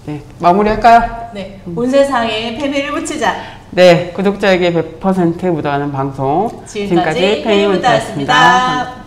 S2: 네, 마무리할까요?
S1: 네, 온 세상에 페미를 붙이자.
S2: 네, 구독자에게 100% 묻어가는 방송 지금까지 페미문자였습니다.